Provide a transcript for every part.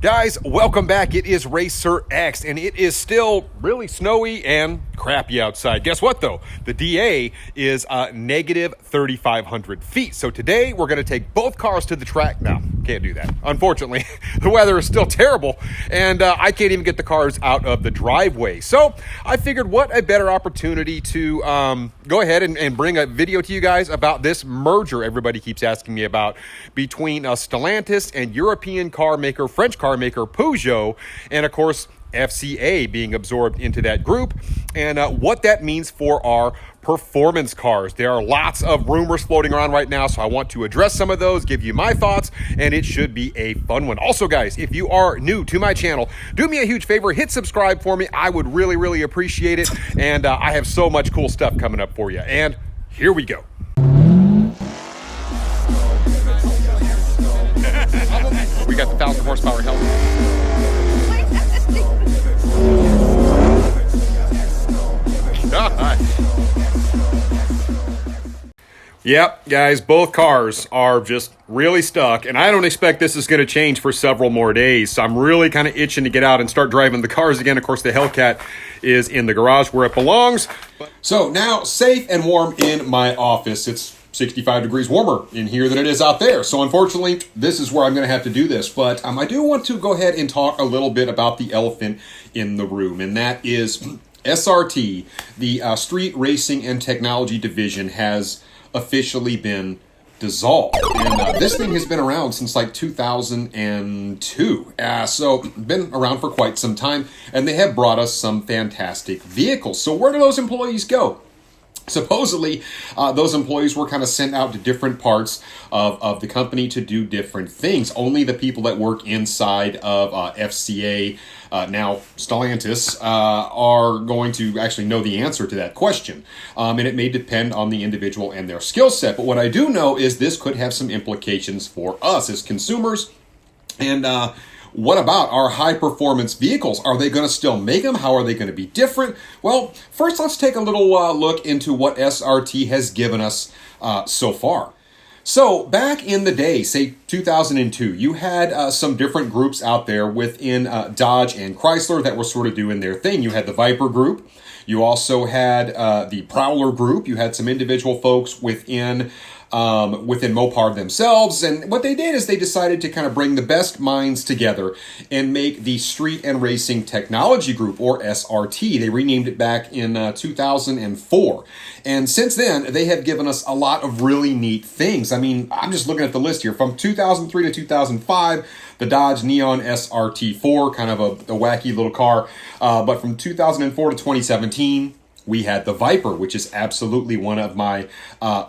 Guys, welcome back. It is Racer X, and it is still really snowy and crappy outside. Guess what, though? The DA is negative 3,500 feet. So today, we're going to take both cars to the track. No, can't do that. Unfortunately, the weather is still terrible, and I can't even get the cars out of the driveway. So I figured what a better opportunity to go ahead and bring a video to you guys about this merger everybody keeps asking me about between Stellantis and European car maker, French car maker Peugeot, and of course FCA being absorbed into that group, and what that means for our performance cars. There are lots of rumors floating around right now, so I want to address some of those, give you my thoughts, and it should be a fun one. Also, guys, if you are new to my channel, do me a huge favor, hit subscribe for me. I would really appreciate it, and I have so much cool stuff coming up for you. And here we go. We got the 1,000 horsepower Hellcat. Yep, guys, both cars are just really stuck, and I don't expect this is going to change for several more days. So I'm really kind of itching to get out and start driving the cars again. Of course, the Hellcat is in the garage where it belongs. So now, safe and warm in my office. It's 65 degrees warmer in here than it is out there. So unfortunately, this is where I'm going to have to do this. But I do want to go ahead and talk a little bit about the elephant in the room, and that is SRT, the Street Racing and Technology Division, has officially been dissolved. And this thing has been around since like 2002. So been around for quite some time, and they have brought us some fantastic vehicles. So where do those employees go? Supposedly, those employees were kind of sent out to different parts of the company to do different things. Only the people that work inside of FCA, now Stellantis, are going to actually know the answer to that question. And it may depend on the individual and their skill set. But what I do know is this could have some implications for us as consumers. And what about our high-performance vehicles? Are they going to still make them? How are they going to be different? Well, first let's take a little look into what SRT has given us so far. So back in the day, say 2002, you had some different groups out there within Dodge and Chrysler that were sort of doing their thing. You had the Viper group. You also had the Prowler group. You had some individual folks within Mopar themselves, and what they did is they decided to kind of bring the best minds together and make the Street and Racing Technology Group, or SRT. They renamed it back in 2004, and since then they have given us a lot of really neat things. I mean, I'm just looking at the list here. From 2003 to 2005, the Dodge Neon SRT4, kind of a wacky little car, but from 2004 to 2017, we had the Viper, which is absolutely one of my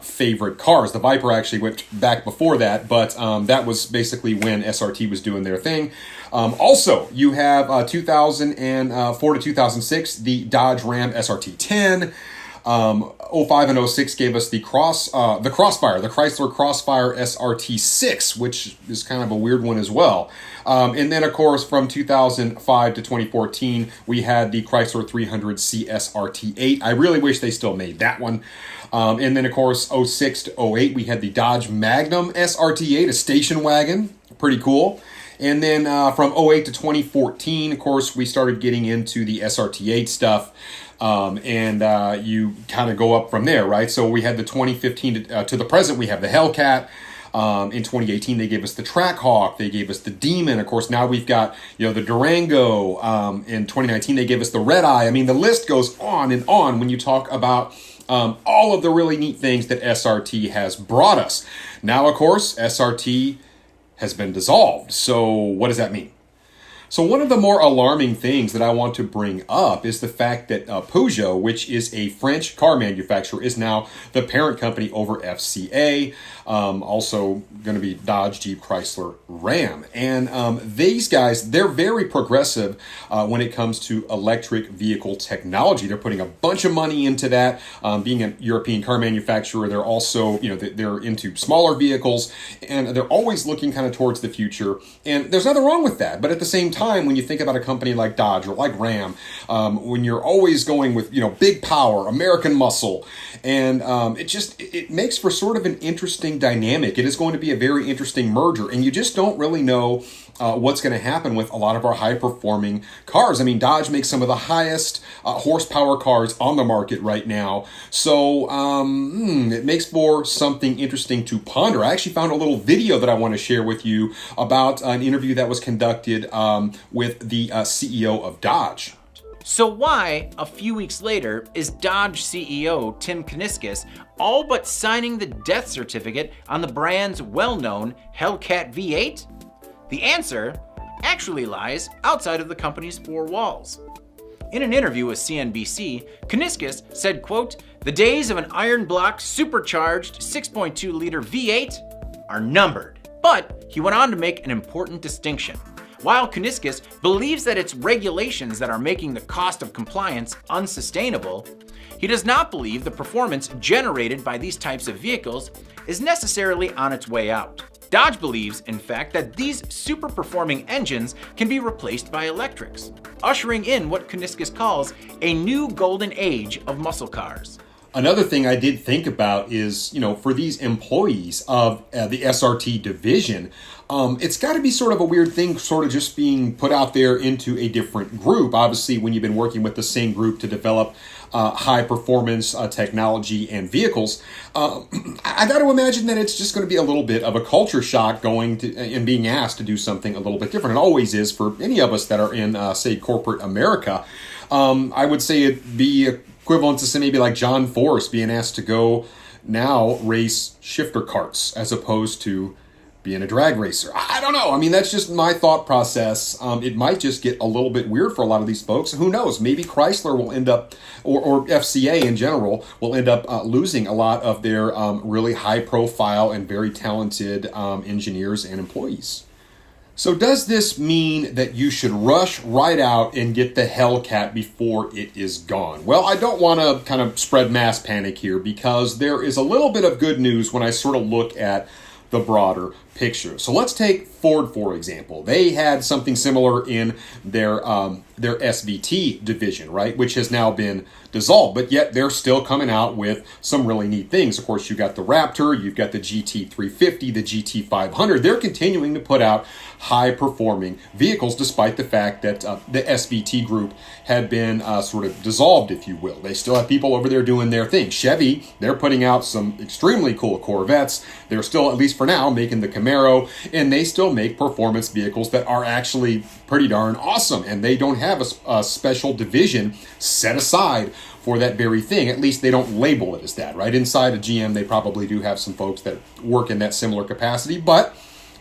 favorite cars. The Viper actually went back before that, but that was basically when SRT was doing their thing. Also, you have 2004 to 2006, the Dodge Ram SRT10. 05 and 06 gave us the Crossfire, the Chrysler Crossfire SRT6, which is kind of a weird one as well. And then, of course, from 2005 to 2014, we had the Chrysler 300C SRT8. I really wish they still made that one. And then, of course, 06 to 08, we had the Dodge Magnum SRT8, a station wagon. Pretty cool. And then from 08 to 2014, of course, we started getting into the SRT8 stuff. And you kind of go up from there, right? So we had the 2015 to the present, we have the Hellcat. In 2018, they gave us the Trackhawk. They gave us the Demon. Of course, now we've got, the Durango. In 2019, they gave us the Red Eye. I mean, the list goes on and on when you talk about all of the really neat things that SRT has brought us. Now, of course, SRT has been dissolved. So what does that mean? So one of the more alarming things that I want to bring up is the fact that Peugeot, which is a French car manufacturer, is now the parent company over FCA, also going to be Dodge, Jeep, Chrysler, Ram. And these guys, they're very progressive when it comes to electric vehicle technology. They're putting a bunch of money into that. Being a European car manufacturer, they're also, they're into smaller vehicles, and they're always looking kind of towards the future. And there's nothing wrong with that. But at the same time, when you think about a company like Dodge or like Ram, when you're always going with, big power, American muscle, and it makes for sort of an interesting dynamic. It is going to be a very interesting merger, and you just don't really know what's going to happen with a lot of our high-performing cars. I mean, Dodge makes some of the highest horsepower cars on the market right now. So it makes for something interesting to ponder. I actually found a little video that I want to share with you about an interview that was conducted with the CEO of Dodge. So why, a few weeks later, is Dodge CEO Tim Kuniskis all but signing the death certificate on the brand's well-known Hellcat V8? The answer actually lies outside of the company's four walls. In an interview with CNBC, Kuniskis said, quote, "The days of an iron block supercharged 6.2-liter V8 are numbered." But he went on to make an important distinction. While Kuniskis believes that it's regulations that are making the cost of compliance unsustainable, he does not believe the performance generated by these types of vehicles is necessarily on its way out. Dodge believes, in fact, that these super-performing engines can be replaced by electrics, ushering in what Kuniskis calls a new golden age of muscle cars. Another thing I did think about is, for these employees of the SRT division, it's got to be sort of a weird thing, sort of just being put out there into a different group. Obviously, when you've been working with the same group to develop high performance technology and vehicles, I got to imagine that it's just going to be a little bit of a culture shock going to and being asked to do something a little bit different. It always is for any of us that are in, say, corporate America. I would say it'd be equivalent to, say, maybe like John Force being asked to go now race shifter carts as opposed to being a drag racer. I don't know. I mean, that's just my thought process. It might just get a little bit weird for a lot of these folks. Who knows? Maybe Chrysler will end up, or FCA in general, will end up losing a lot of their really high profile and very talented engineers and employees. So does this mean that you should rush right out and get the Hellcat before it is gone? Well, I don't want to kind of spread mass panic here because there is a little bit of good news when I sort of look at the broader picture. So let's take Ford, for example. They had something similar in their SVT division, right, which has now been dissolved, but yet they're still coming out with some really neat things. Of course, you've got the Raptor, you've got the GT350, the GT500. They're continuing to put out high-performing vehicles despite the fact that the SVT group had been sort of dissolved, if you will. They still have people over there doing their thing. Chevy, they're putting out some extremely cool Corvettes. They're still, at least for now, making the Camaro, and they still make performance vehicles that are actually pretty darn awesome, and they don't have a special division set aside for that very thing. At least they don't label it as that, right? Inside of GM, they probably do have some folks that work in that similar capacity, but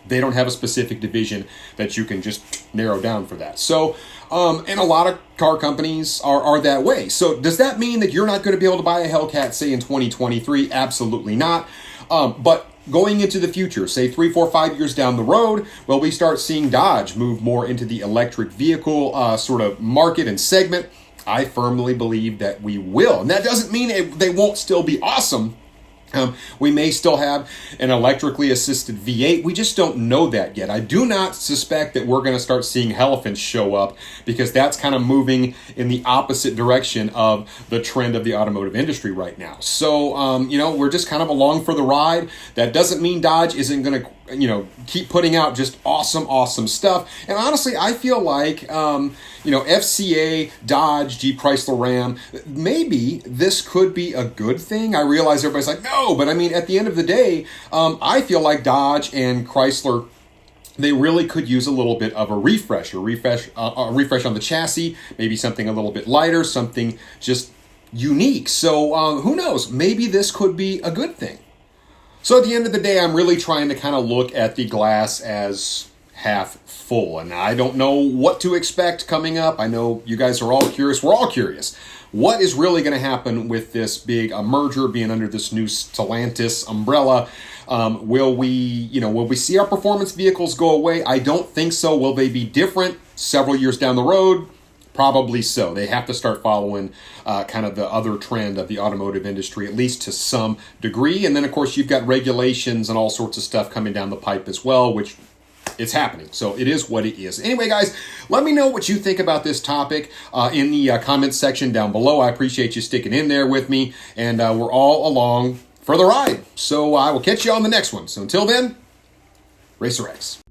they don't have a specific division that you can just narrow down for that. So, and a lot of car companies are that way. So does that mean that you're not going to be able to buy a Hellcat, say, in 2023? Absolutely not. But going into the future, say 3, 4, 5 years down the road, well, we start seeing Dodge move more into the electric vehicle sort of market and segment. I firmly believe that we will. And that doesn't mean they won't still be awesome. We may still have an electrically assisted V8. We just don't know that yet. I do not suspect that we're going to start seeing elephants show up because that's kind of moving in the opposite direction of the trend of the automotive industry right now. So, we're just kind of along for the ride. That doesn't mean Dodge isn't going to, keep putting out just awesome stuff. And honestly, I feel like, FCA, Dodge, Jeep, Chrysler, Ram, maybe this could be a good thing. I realize everybody's like, no, but I mean, at the end of the day, I feel like Dodge and Chrysler, they really could use a little bit of a refresh on the chassis, maybe something a little bit lighter, something just unique. So who knows? Maybe this could be a good thing. So at the end of the day, I'm really trying to kind of look at the glass as half full. And I don't know what to expect coming up. I know you guys are all curious. We're all curious. What is really going to happen with this big merger being under this new Stellantis umbrella? Will we see our performance vehicles go away? I don't think so. Will they be different several years down the road? Probably so. They have to start following kind of the other trend of the automotive industry, at least to some degree. And then, of course, you've got regulations and all sorts of stuff coming down the pipe as well, which it's happening. So it is what it is. Anyway, guys, let me know what you think about this topic in the comments section down below. I appreciate you sticking in there with me, and we're all along for the ride. So I will catch you on the next one. So until then, Racer X.